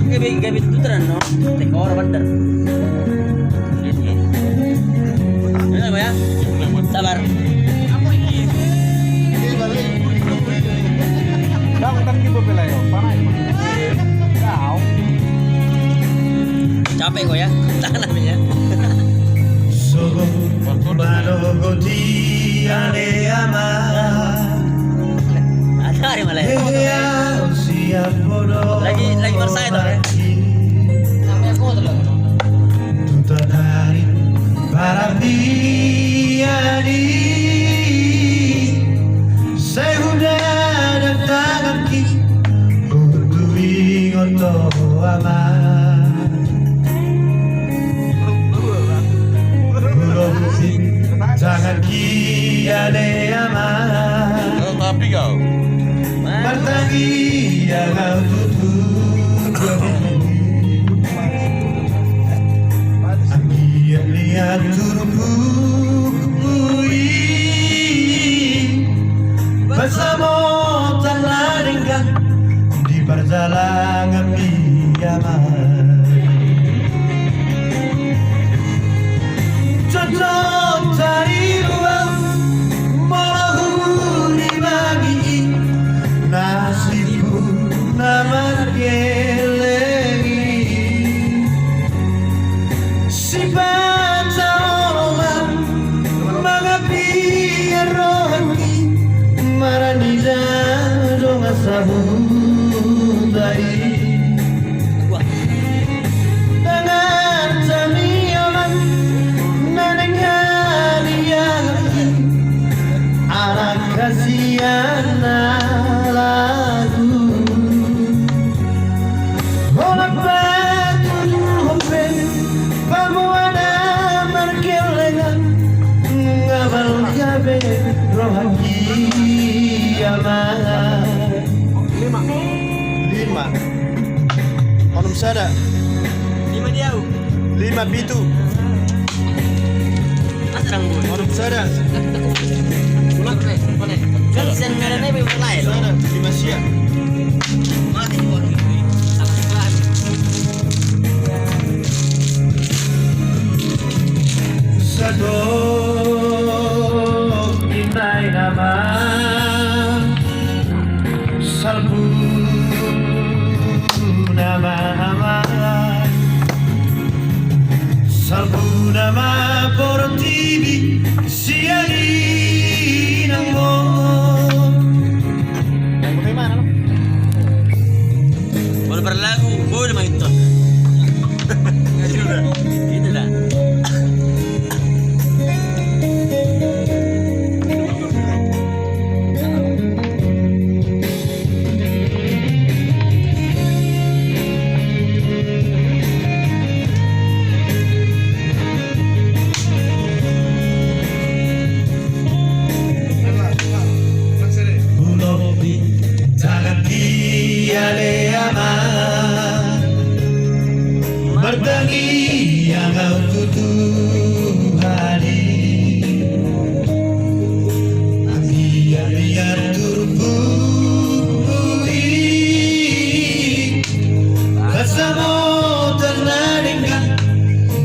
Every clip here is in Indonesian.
Orang kayak begitu terus no, tekor bener. Ini ya, sabar. Capek kok ya, tahan namanya. Ada hari malah. Lagi bersai tuh ya. Namanya kau tuh lagu. Tataring parapian saya udah datang ki untuk ingat aman. Jangan ki ada aman. Tapi kau Bertagi yang kau tutup. Angin lihat turunku bersama terladengkan di perjalanan piaman. Cocok cari ruang malah dibagi nasibku nama kelengi si pacaran mengapi rohani maranida dong sabudai dengan camilan mendengar yang anak kasihan lagu oleh batu hopeng pamuana merkelengan ngabal gabe rohani aman. Lima onum sada 5 dia. 5 bitu Asrang bu. onum sada Boleh. Kan sen ngarannya be lain. sada 5 sia Mati buat ini. Apaan? satu intai nama salbu nama salbu nama portibi siari nangmo. Bagaimana lo? Boleh berlagu, boleh main itu. Gitu dah. Bertagi yang kau tutup hari lihat turunku bersama ternadingkan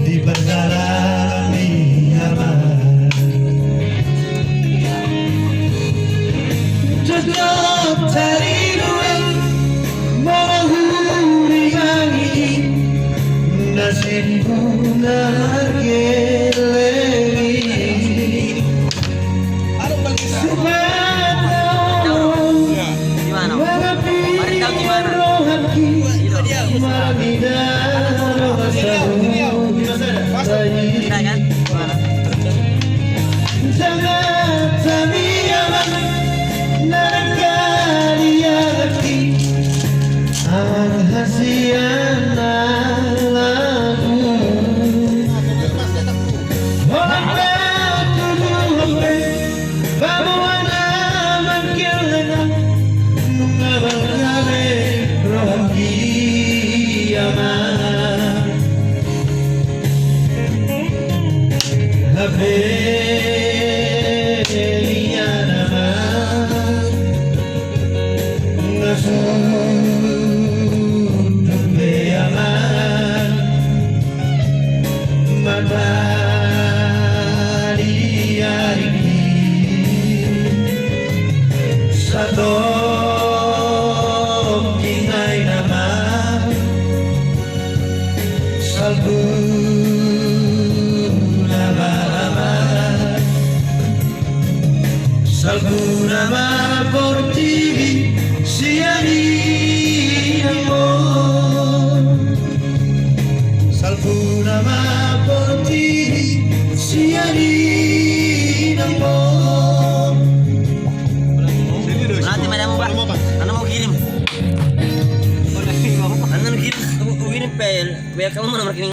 di perjalanan aman. Tetap cari ruang menghuni lagi nasibku narkelengi Gimana? Mari tahu gimana? Tidak kan? Gimana? Jangan samiaman narkali yakti hasian Salvuna por ti sia di amor. Salvuna por ti sia di amor. Nanti mana mau pak? Anda mau kirim? Anda mau kirim? Mau kirim pel? Biar kamu nomor rekening.